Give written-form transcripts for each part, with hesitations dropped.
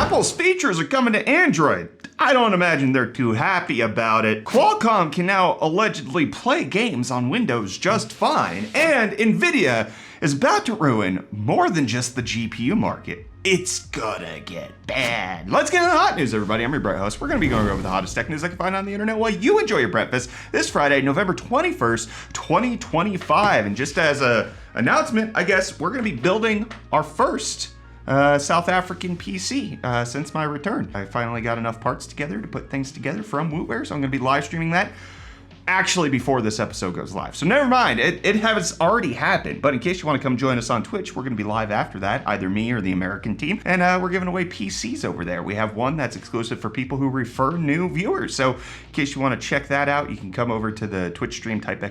Apple's features are coming to Android. I don't imagine they're too happy about it. Qualcomm can now allegedly play games on Windows just fine, and Nvidia is about to ruin more than just the GPU market. It's gonna get bad. Let's get into the hot news, everybody. I'm your Brett host. We're gonna be going over the hottest tech news I can find on the internet while you enjoy your breakfast this Friday, November 21st, 2025. And just as a announcement, I guess we're gonna be building our first South African PC since my return. I finally got enough parts together to put things together from Wootware, so I'm gonna be live streaming that actually before this episode goes live. So never mind, it has already happened. But in case you want to come join us on Twitch, we're going to be live after that, either me or the American team. And we're giving away PCs over there. We have one that's exclusive for people who refer new viewers. So in case you want to check that out, you can come over to the Twitch stream, type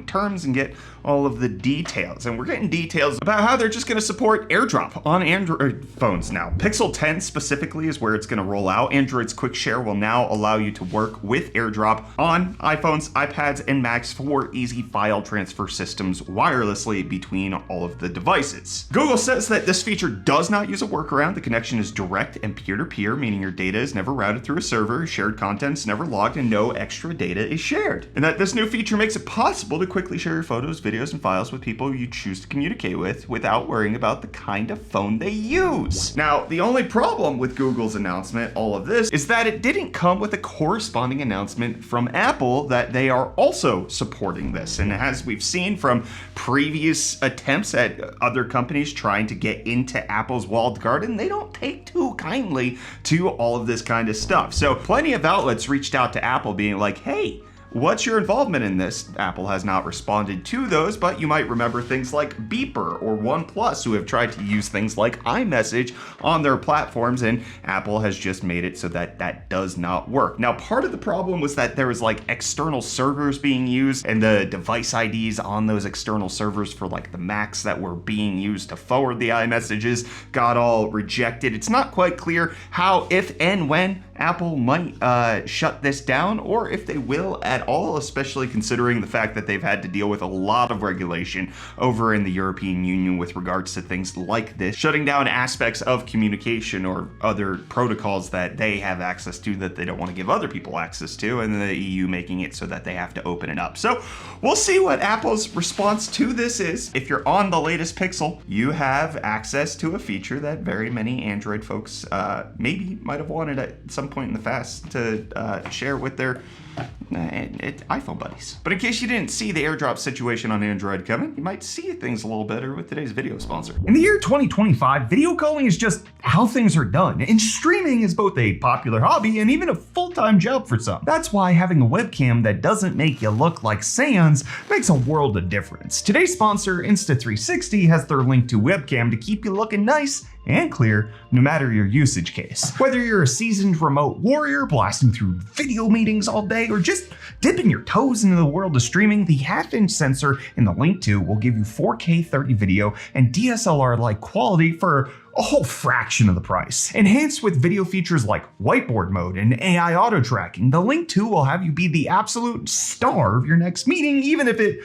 !terms and get all of the details. And we're getting details about how they're just going to support AirDrop on Android phones now. Pixel 10 specifically is where it's going to roll out. Android's Quick Share will now allow you to work with AirDrop on iPhones, iPads, and Macs for easy file transfer systems wirelessly between all of the devices. Google says that this feature does not use a workaround. The connection is direct and peer-to-peer, meaning your data is never routed through a server, shared content's never logged, and no extra data is shared. And that this new feature makes it possible to quickly share your photos, videos, and files with people you choose to communicate with without worrying about the kind of phone they use. Now, the only problem with Google's announcement, all of this, is that it didn't come with a corresponding announcement from Apple that they are also supporting this. And as we've seen from previous attempts at other companies trying to get into Apple's walled garden, they don't take too kindly to all of this kind of stuff. So plenty of outlets reached out to Apple being like, hey, what's your involvement in this? Apple has not responded to those, but you might remember things like Beeper or OnePlus who have tried to use things like iMessage on their platforms, and Apple has just made it so that that does not work. Now, part of the problem was that there was like external servers being used, and the device IDs on those external servers for like the Macs that were being used to forward the iMessages got all rejected. It's not quite clear how, if and when, Apple might shut this down, or if they will at all, especially considering the fact that they've had to deal with a lot of regulation over in the European Union with regards to things like this, shutting down aspects of communication or other protocols that they have access to that they don't want to give other people access to, and the EU making it so that they have to open it up. So we'll see what Apple's response to this is. If you're on the latest Pixel, you have access to a feature that very many Android folks maybe might have wanted at some point in the past to share with their iPhone buddies. But in case you didn't see the AirDrop situation on Android coming, you might see things a little better with today's video sponsor. In the year 2025, video calling is just how things are done, and streaming is both a popular hobby and even a full-time job for some. That's why having a webcam that doesn't make you look like Sans makes a world of difference. Today's sponsor, Insta360, has their link to webcam to keep you looking nice and clear no matter your usage case. Whether you're a seasoned remote warrior blasting through video meetings all day or just dipping your toes into the world of streaming, the half-inch sensor in the Link 2 will give you 4K 30 video and DSLR-like quality for a whole fraction of the price. Enhanced with video features like whiteboard mode and AI auto tracking, the Link 2 will have you be the absolute star of your next meeting, even if it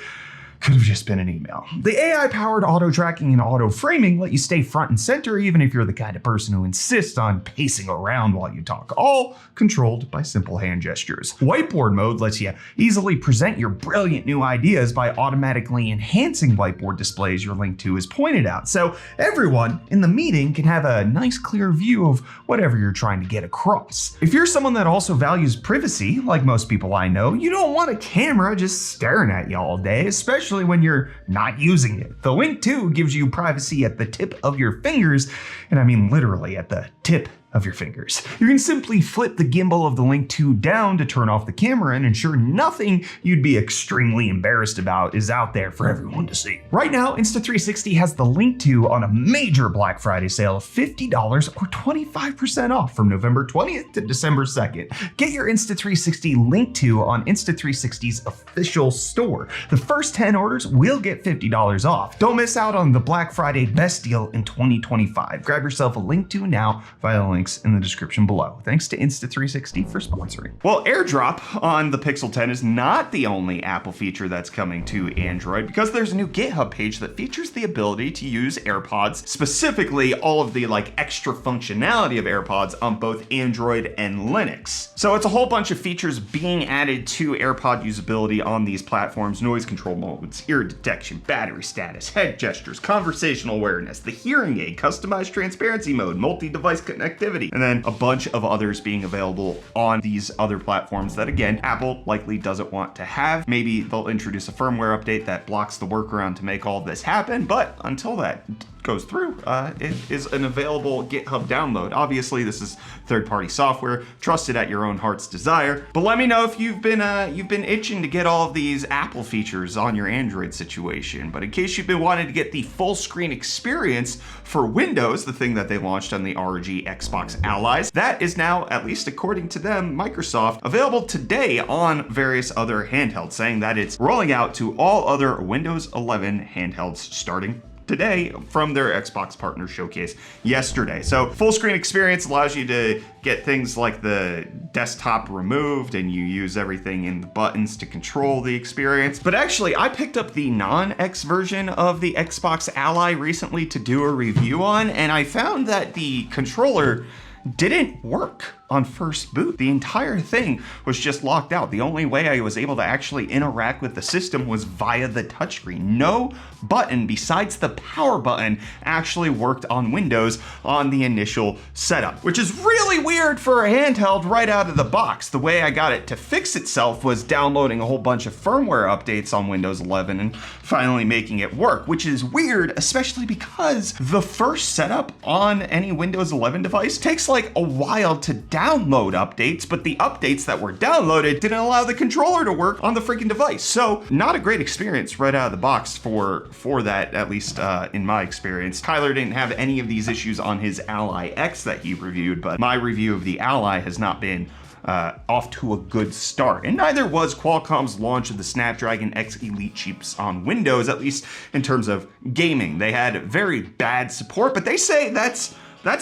could have just been an email. The AI-powered auto tracking and auto framing let you stay front and center even if you're the kind of person who insists on pacing around while you talk, all controlled by simple hand gestures. Whiteboard mode lets you easily present your brilliant new ideas by automatically enhancing whiteboard displays your Link 2 is pointed out, so everyone in the meeting can have a nice clear view of whatever you're trying to get across. If you're someone that also values privacy, like most people I know, you don't want a camera just staring at you all day, especially when you're not using it. The Link 2 gives you privacy at the tip of your fingers, and I mean literally at the tip of your fingers. You can simply flip the gimbal of the Link 2 down to turn off the camera and ensure nothing you'd be extremely embarrassed about is out there for everyone to see. Right now, Insta360 has the Link 2 on a major Black Friday sale of $50 or 25% off from November 20th to December 2nd. Get your Insta360 Link 2 on Insta360's official store. The first 10 orders will get $50 off. Don't miss out on the Black Friday best deal in 2025. Grab yourself a Link 2 now via the link links in the description below. Thanks to Insta360 for sponsoring. Well, AirDrop on the Pixel 10 is not the only Apple feature that's coming to Android, because there's a new GitHub page that features the ability to use AirPods, specifically all of the extra functionality of AirPods on both Android and Linux. So it's a whole bunch of features being added to AirPod usability on these platforms: noise control modes, ear detection, battery status, head gestures, conversational awareness, the hearing aid, customized transparency mode, multi-device connectivity, and then a bunch of others being available on these other platforms that, again, Apple likely doesn't want to have. Maybe they'll introduce a firmware update that blocks the workaround to make all this happen, but until that goes through, it is an available GitHub download. Obviously, this is third-party software, trust it at your own heart's desire. But let me know if you've been itching to get all of these Apple features on your Android situation. But in case you've been wanting to get the full screen experience for Windows, the thing that they launched on the ROG Xbox Allies, that is now, at least according to them, Microsoft, available today on various other handhelds, saying that it's rolling out to all other Windows 11 handhelds starting today from their Xbox partner showcase yesterday. So full screen experience allows you to get things like the desktop removed, and you use everything in the buttons to control the experience. But actually, I picked up the non-X version of the Xbox Ally recently to do a review on, and I found that the controller didn't work on first boot. The entire thing was just locked out. The only way I was able to actually interact with the system was via the touchscreen. No button besides the power button actually worked on Windows on the initial setup, which is really weird for a handheld right out of the box. The way I got it to fix itself was downloading a whole bunch of firmware updates on Windows 11 and finally making it work, which is weird, especially because the first setup on any Windows 11 device takes like a while to download updates, but the updates that were downloaded didn't allow the controller to work on the freaking device. So not a great experience right out of the box for that, at least in my experience. Tyler didn't have any of these issues on his Ally X that he reviewed, but my review of the Ally has not been off to a good start. And neither was Qualcomm's launch of the Snapdragon X Elite chips on Windows, at least in terms of gaming. They had very bad support, but they say that's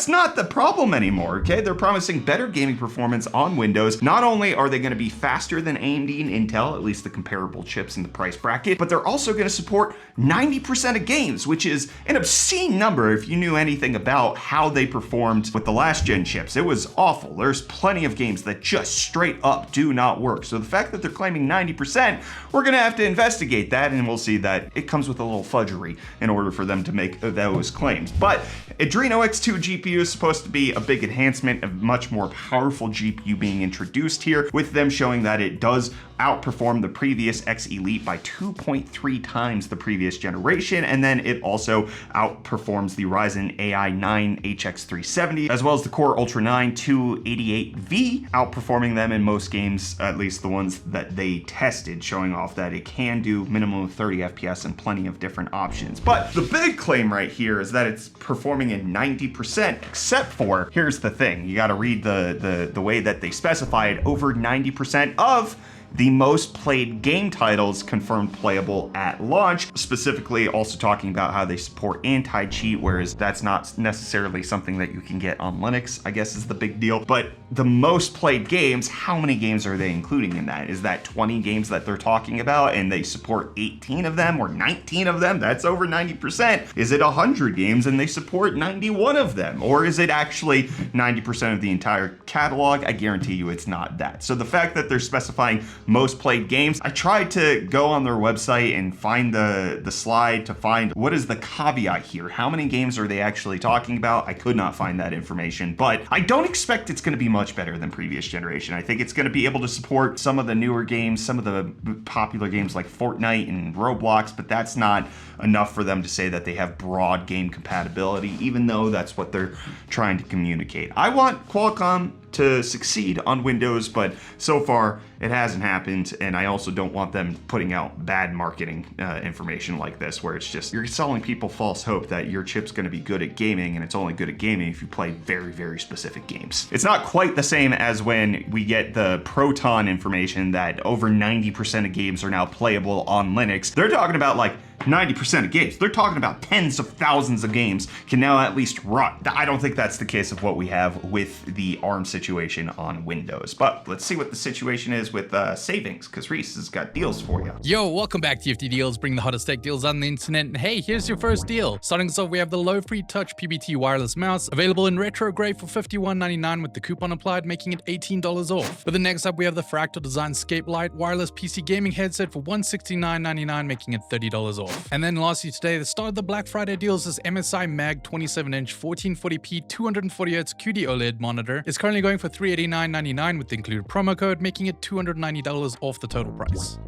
not the problem anymore, okay? They're promising better gaming performance on Windows. Not only are they gonna be faster than AMD and Intel, at least the comparable chips in the price bracket, but they're also gonna support 90% of games, which is an obscene number if you knew anything about how they performed with the last gen chips. It was awful. There's plenty of games that just straight up do not work. So the fact that they're claiming 90%, we're gonna have to investigate that, and we'll see that it comes with a little fudgery in order for them to make those claims. But Adreno X2 GPU is supposed to be a big enhancement, a much more powerful GPU being introduced here, with them showing that it does outperform the previous X Elite by 2.3 times the previous generation, and then it also outperforms the Ryzen AI 9 HX370, as well as the Core Ultra 9 288V, outperforming them in most games, at least the ones that they tested, showing off that it can do minimum of 30 FPS and plenty of different options. But the big claim right here is that it's performing in 90%, except for, here's the thing, you gotta read the way that they specify it, over 90% of the most played game titles confirmed playable at launch, specifically also talking about how they support anti-cheat, whereas that's not necessarily something that you can get on Linux, I guess is the big deal. But the most played games, how many games are they including in that? Is that 20 games that they're talking about and they support 18 of them or 19 of them? That's over 90%. Is it 100 games and they support 91 of them? Or is it actually 90% of the entire catalog? I guarantee you it's not that. So the fact that they're specifying most played games, I tried to go on their website and find the slide to find what is the caveat here. How many games are they actually talking about? I could not find that information, but I don't expect it's going to be much better than previous generation. I think it's going to be able to support some of the newer games, some of the popular games like Fortnite and Roblox, but that's not enough for them to say that they have broad game compatibility, even though that's what they're trying to communicate. I want Qualcomm to succeed on Windows, but so far it hasn't happened, and I also don't want them putting out bad marketing information like this, where it's just, you're selling people false hope that your chip's gonna be good at gaming, and it's only good at gaming if you play very, very specific games. It's not quite the same as when we get the Proton information that over 90% of games are now playable on Linux. They're talking about like 90% of games. They're talking about tens of thousands of games can now at least run. I don't think that's the case of what we have with the ARM situation on Windows, but let's see what the situation is with savings, because Reece has got deals for you. Yo, welcome back to UFD Deals, bringing the hottest tech deals on the internet. And hey, here's your first deal. Starting us off, we have the low free touch PBT wireless mouse, available in retro gray for $51.99 with the coupon applied, making it $18 off. But the next up, we have the Fractal Design Scape Lite wireless PC gaming headset for $169.99, making it $30 off. And then lastly today, the start of the Black Friday deals, this MSI Mag 27-inch 1440p 240Hz QD OLED monitor is currently going for $389.99 with the included promo code, making it $290 off the total price.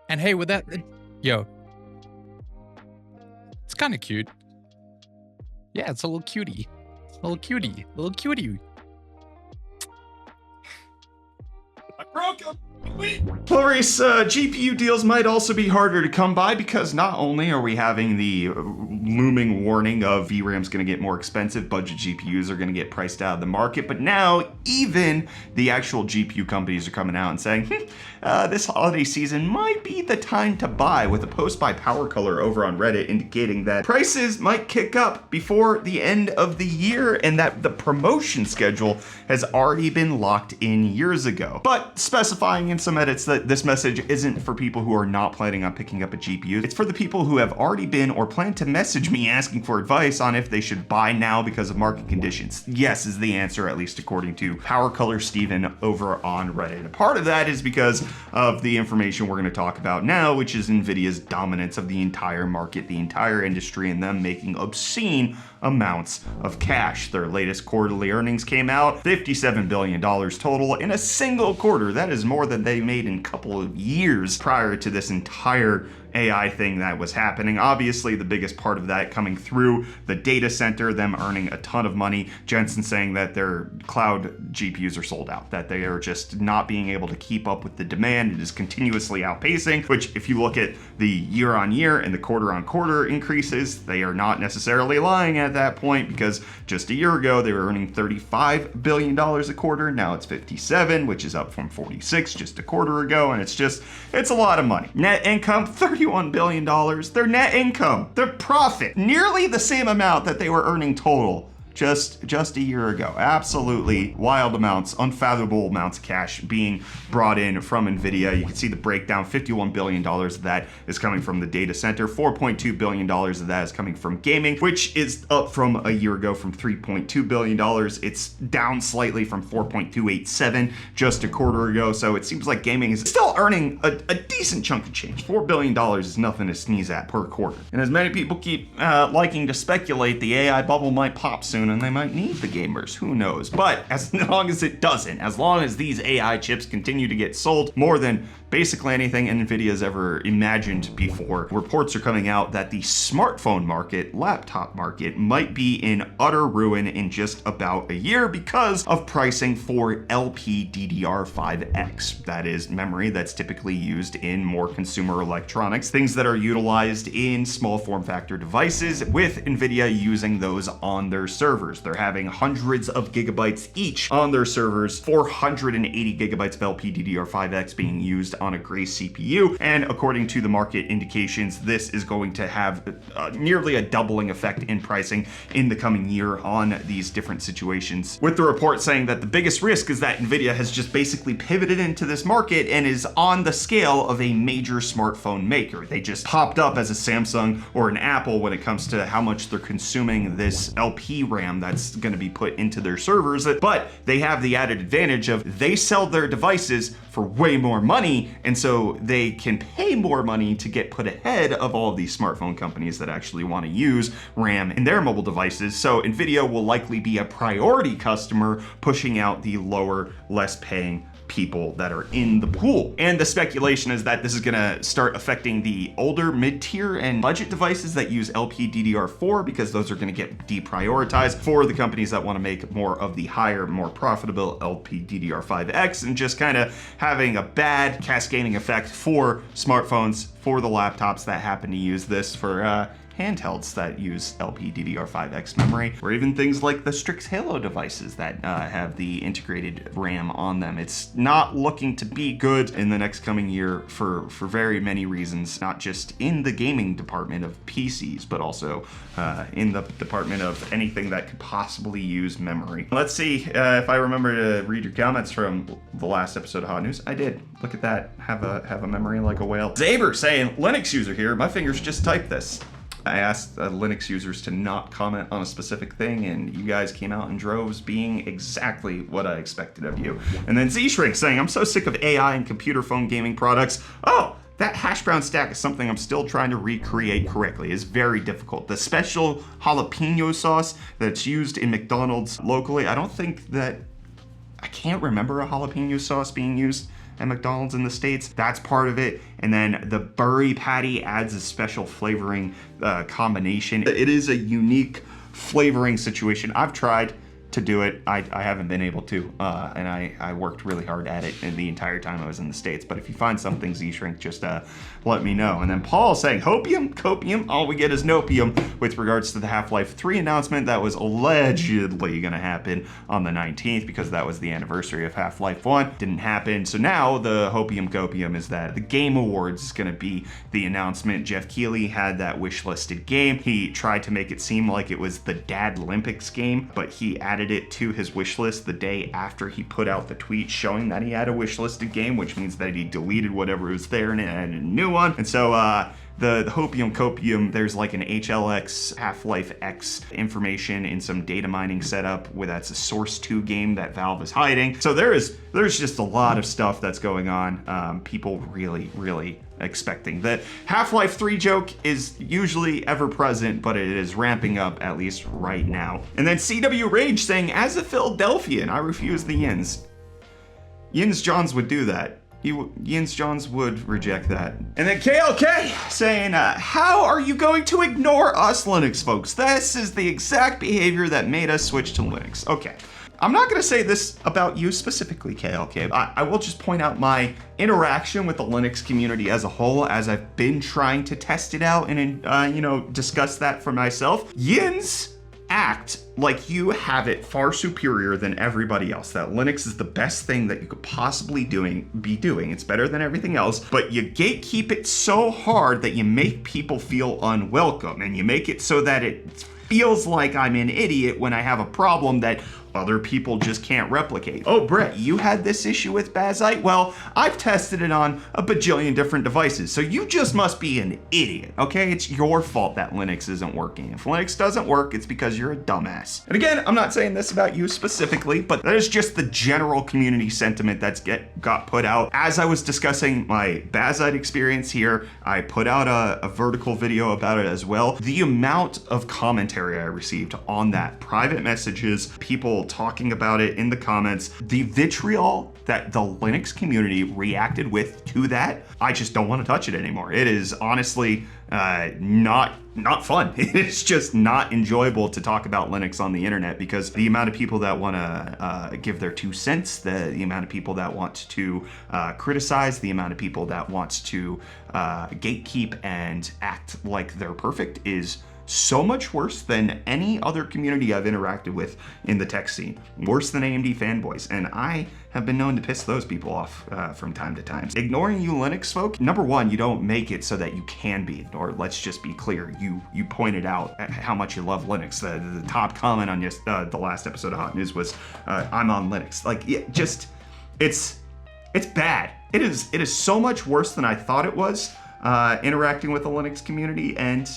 And hey, with that, yo, it's kind of cute. Yeah, it's a little cutie. It's a little cutie. A little cutie. I broke him. Well, Reece, GPU deals might also be harder to come by because not only are we having the looming warning of VRAM's going to get more expensive, budget GPUs are going to get priced out of the market, but now even the actual GPU companies are coming out and saying, this holiday season might be the time to buy, with a post by PowerColor over on Reddit indicating that prices might kick up before the end of the year and that the promotion schedule has already been locked in years ago. But specifying in some edits that this message isn't for people who are not planning on picking up a GPU. It's for the people who have already been or plan to message me asking for advice on if they should buy now because of market conditions. Yes is the answer, at least according to PowerColor Steven over on Reddit. A part of that is because of the information we're going to talk about now, which is Nvidia's dominance of the entire market, the entire industry, and them making obscene amounts of cash. Their latest quarterly earnings came out, $57 billion total in a single quarter. That is more than they made in a couple of years prior to this entire AI thing that was happening. Obviously, the biggest part of that coming through the data center, them earning a ton of money. Jensen saying that their cloud GPUs are sold out, that they are just not being able to keep up with the demand. It is continuously outpacing, which if you look at the year-on-year and the quarter-on-quarter increases, they are not necessarily lying at that point, because just a year ago, they were earning $35 billion a quarter. Now it's 57, which is up from 46 just a quarter ago. And it's a lot of money. Net income, $31 billion. Their net income, their profit, nearly the same amount that they were earning total just a year ago. Absolutely wild amounts, unfathomable amounts of cash being brought in from Nvidia. You can see the breakdown. $51 billion of that is coming from the data center. $4.2 billion of that is coming from gaming, which is up from a year ago from $3.2 billion. It's down slightly from 4.287 just a quarter ago. So it seems like gaming is still earning a decent chunk of change. $4 billion is nothing to sneeze at per quarter. And as many people keep liking to speculate, the AI bubble might pop soon and they might need the gamers, who knows? But as long as it doesn't, as long as these AI chips continue to get sold more than basically anything Nvidia's ever imagined before, reports are coming out that the smartphone market, laptop market, might be in utter ruin in just about a year because of pricing for LPDDR5X. That is memory that's typically used in more consumer electronics, things that are utilized in small form factor devices, with Nvidia using those on their servers. They're having hundreds of gigabytes each on their servers, 480 gigabytes of LPDDR5X being used on a Grace CPU. And according to the market indications, this is going to have nearly a doubling effect in pricing in the coming year on these different situations, with the report saying that the biggest risk is that Nvidia has just basically pivoted into this market and is on the scale of a major smartphone maker. They just popped up as a Samsung or an Apple when it comes to how much they're consuming this LP RAM that's going to be put into their servers, but they have the added advantage of they sell their devices for way more money, and so they can pay more money to get put ahead of all of these smartphone companies that actually want to use RAM in their mobile devices. So Nvidia will likely be a priority customer, pushing out the lower, less paying people that are in the pool. And the speculation is that this is gonna start affecting the older mid-tier and budget devices that use LPDDR4, because those are gonna get deprioritized for the companies that wanna make more of the higher, more profitable LPDDR5X, and just kind of having a bad cascading effect for smartphones, for the laptops that happen to use this for handhelds that use LPDDR5X memory, or even things like the Strix Halo devices that have the integrated RAM on them. It's not looking to be good in the next coming year for very many reasons, not just in the gaming department of PCs, but also in the department of anything that could possibly use memory. Let's see if I remember to read your comments from the last episode of Hot News. I did. Look at that. Have a memory like a whale. Zaber saying, Linux user here, my fingers just typed this. I asked Linux users to not comment on a specific thing, and you guys came out in droves, being exactly what I expected of you. And then Z-Shrink saying, I'm so sick of AI and computer phone gaming products. Oh, that hash brown stack is something I'm still trying to recreate correctly. It's very difficult. The special jalapeno sauce that's used in McDonald's locally, I can't remember a jalapeno sauce being used at McDonald's in the States. That's part of it. And then the burry patty adds a special flavoring combination. It is a unique flavoring situation. I've tried to do it. I haven't been able to, and I worked really hard at it the entire time I was in the States. But if you find something, Z-Shrink, just let me know. And then Paul saying, hopium, copium, all we get is nopium, with regards to the Half-Life 3 announcement that was allegedly gonna happen on the 19th, because that was the anniversary of Half-Life 1. Didn't happen. So now the hopium copium is that the Game Awards is gonna be the announcement. Jeff Keighley had that wish-listed game. He tried to make it seem like it was the Dad Olympics game, but he added it to his wish list the day after he put out the tweet showing that he had a wish listed game, which means that he deleted whatever was there and added a new one. And so the hopium copium, there's like an HLX Half-Life X information in some data mining setup where that's a Source 2 game that Valve is hiding. So there's just a lot of stuff that's going on. People really expecting. The Half-Life 3 joke is usually ever present, but it is ramping up, at least right now. And then CW Rage saying, as a Philadelphian, I refuse the Yins. Yins Johns would do that. Jens Johns would reject that. And then KLK saying, how are you going to ignore us Linux folks? This is the exact behavior that made us switch to Linux. Okay. I'm not gonna say this about you specifically, KLK. I will just point out my interaction with the Linux community as a whole, as I've been trying to test it out and, discuss that for myself. Yins act like you have it far superior than everybody else, that Linux is the best thing that you could possibly be doing. It's better than everything else, but you gatekeep it so hard that you make people feel unwelcome, and you make it so that it feels like I'm an idiot when I have a problem that other people just can't replicate. Oh, Brett, you had this issue with Bazite? Well, I've tested it on a bajillion different devices, so you just must be an idiot, okay? It's your fault that Linux isn't working. If Linux doesn't work, it's because you're a dumbass. And again, I'm not saying this about you specifically, but that is just the general community sentiment that's got put out. As I was discussing my Bazite experience here, I put out a vertical video about it as well. The amount of commentary I received on that, private messages, people talking about it in the comments, the vitriol that the Linux community reacted with to that, I just don't want to touch it anymore. It is honestly not fun. It's just not enjoyable to talk about Linux on the internet, because the amount of people that want to give their 2 cents, the amount of people that want to criticize, the amount of people that want to gatekeep and act like they're perfect is so much worse than any other community I've interacted with in the tech scene. Worse than AMD fanboys. And I have been known to piss those people off from time to time. Ignoring you Linux folk, number one, you don't make it so that you can be ignored. Let's just be clear. You pointed out how much you love Linux. The top comment on the last episode of Hot News was, I'm on Linux. Like, it's bad. It is so much worse than I thought it was, interacting with the Linux community, and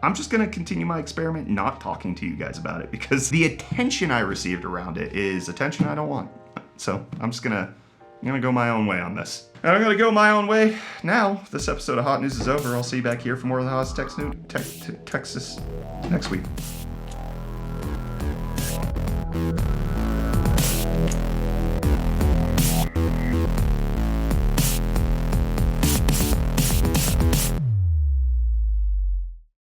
I'm just gonna continue my experiment not talking to you guys about it, because the attention I received around it is attention I don't want. So I'm gonna go my own way on this. And I'm gonna go my own way now. This episode of Hot News is over. I'll see you back here for more of the hottest Texas next week.